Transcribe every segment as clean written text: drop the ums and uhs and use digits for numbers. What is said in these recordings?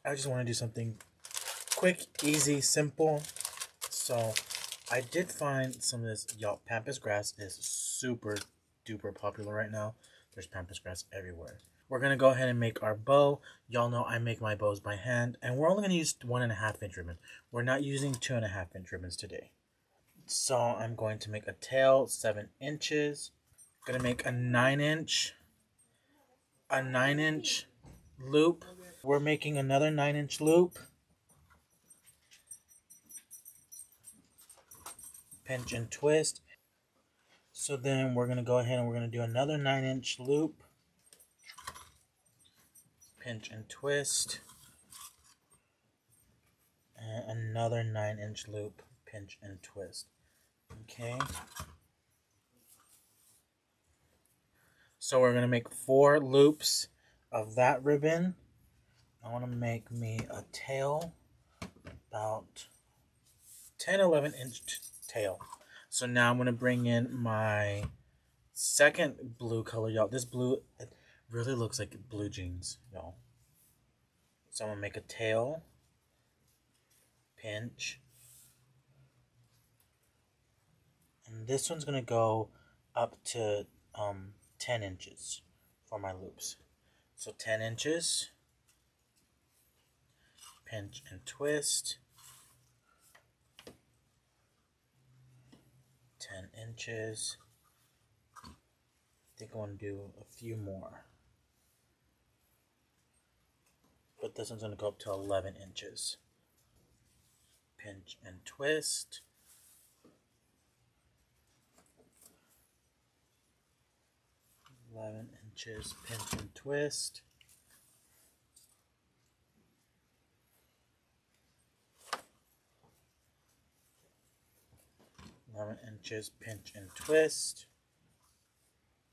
I just want to do something quick, easy, simple. So I did find some of this. Y'all, Pampas grass is super duper popular right now. There's Pampas grass everywhere. We're going to go ahead and make our bow. Y'all know I make my bows by hand. And we're only going to use 1.5 inch ribbon. We're not using 2.5 inch ribbons today. So I'm going to make a tail 7 inches. I'm going to make a 9 inch loop. We're making another 9 inch loop. Pinch and twist. So then we're going to go ahead and we're going to do another 9 inch loop. Pinch and twist. And another 9 inch loop. Pinch and twist. Okay. So we're going to make 4 loops of that ribbon. I want to make me a tail, about 10-11 inch tail. So now I'm going to bring in my second blue color, y'all. This blue, it really looks like blue jeans, y'all. So I'm going to make a tail, pinch, and this one's going to go up to 10 inches for my loops. So 10 inches, pinch and twist, 10 inches. I think I want to do a few more. But this one's going to go up to 11 inches. Pinch and twist. Inches, pinch and twist. 11 inches, pinch and twist.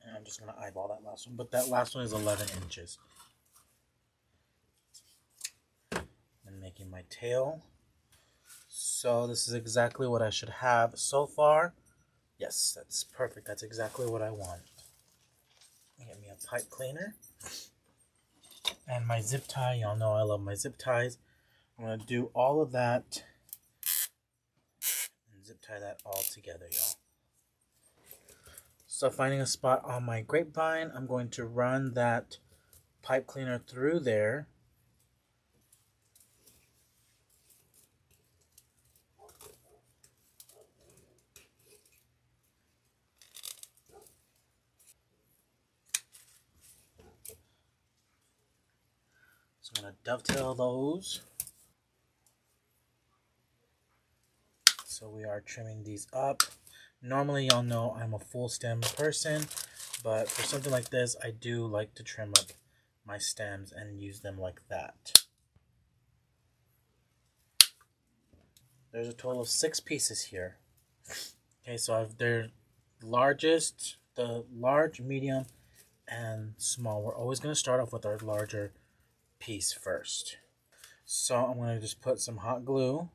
And I'm just going to eyeball that last one. But that last one is 11 inches. I'm making my tail. So this is exactly what I should have so far. Yes, that's perfect. That's exactly what I want. Get me a pipe cleaner. And my zip tie. Y'all know I love my zip ties. I'm going to do all of that. And zip tie that all together, y'all. So finding a spot on my grapevine, I'm going to run that pipe cleaner through there. So I'm going to dovetail those. So we are trimming these up. Normally, y'all know I'm a full stem person, but for something like this, I do like to trim up my stems and use them like that. There's a total of 6 pieces here. Okay, so I've their largest, the large, medium, and small. We're always going to start off with our larger piece first. So I'm going to just put some hot glue.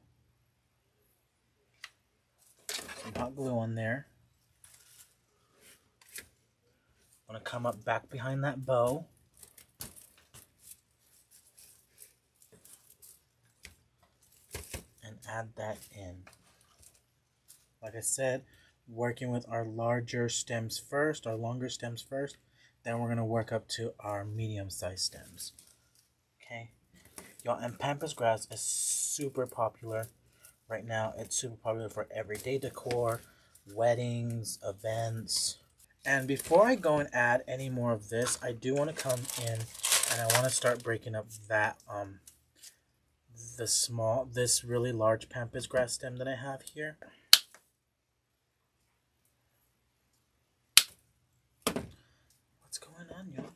Some hot glue on there. I'm going to come up back behind that bow. And add that in. Like I said, working with our larger stems first, our longer stems first. Then we're going to work up to our medium-sized stems. Okay. Y'all, and Pampas grass is super popular right now. It's super popular for everyday decor, weddings, events. And before I go and add any more of this, I do want to come in and I want to start breaking up that this really large Pampas grass stem that I have here. What's going on, y'all?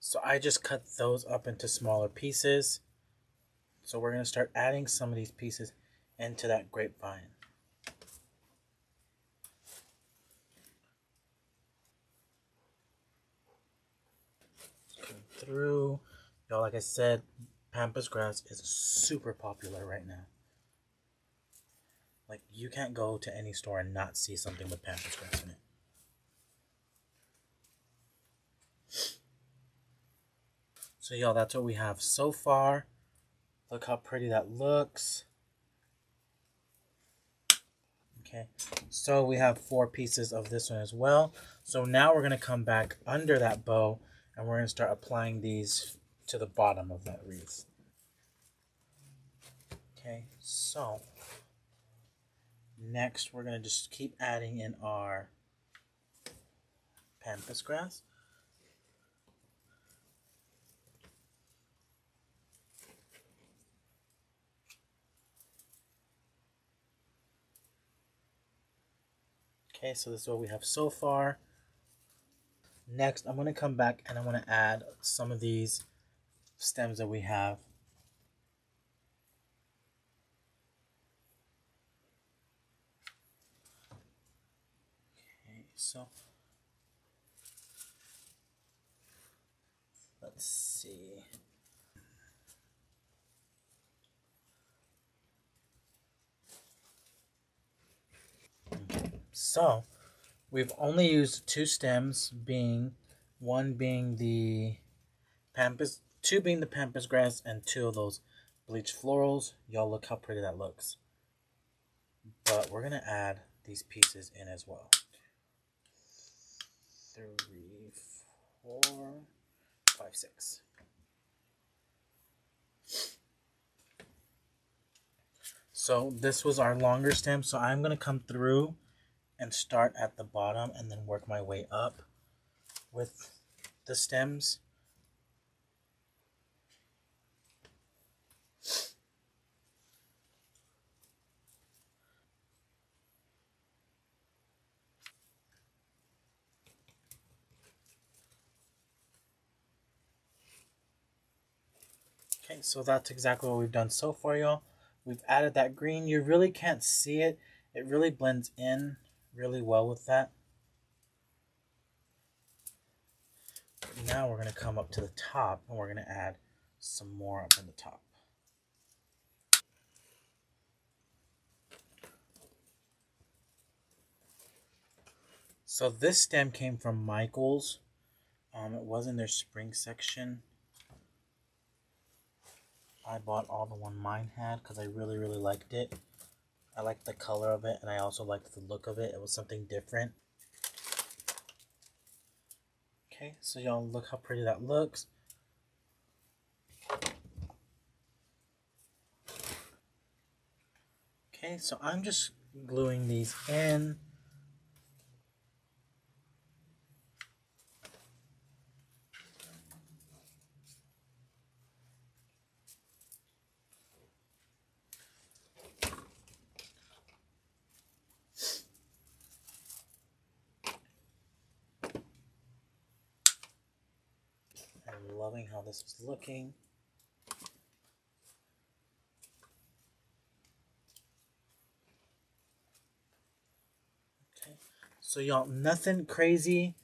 So I just cut those up into smaller pieces. So we're going to start adding some of these pieces into that grapevine. Come through. Y'all, like I said, Pampas grass is super popular right now. Like, you can't go to any store and not see something with Pampas grass in it. So y'all, that's what we have so far. Look how pretty that looks. Okay, so we have 4 pieces of this one as well. So now we're going to come back under that bow and we're going to start applying these to the bottom of that wreath. Okay, so next we're going to just keep adding in our Pampas grass. Okay, so this is what we have so far. Next, I'm going to come back and I'm going to add some of these stems that we have. Okay, so let's see. Okay, so we've only used 2 stems, one being the Pampas, 2 being the Pampas grass, and 2 of those bleached florals. Y'all, look how pretty that looks. But we're gonna add these pieces in as well. 3, 4, 5, 6. So this was our longer stem, so I'm gonna come through and start at the bottom and then work my way up with the stems. Okay, so that's exactly what we've done so far, y'all. We've added that green. You really can't see it. It really blends in really well with that. Now we're going to come up to the top and we're going to add some more up in the top. So this stem came from Michael's. It was in their spring section. I bought all the one mine had because I really liked it. I liked the color of it and I also liked the look of it. It was something different. Okay, so y'all, look how pretty that looks. Okay, so I'm just gluing these in. I'm loving how this is looking. Okay, so y'all, nothing crazy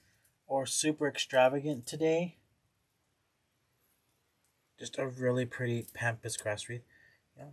or super extravagant today. Just a really pretty Pampas grass wreath. Yeah.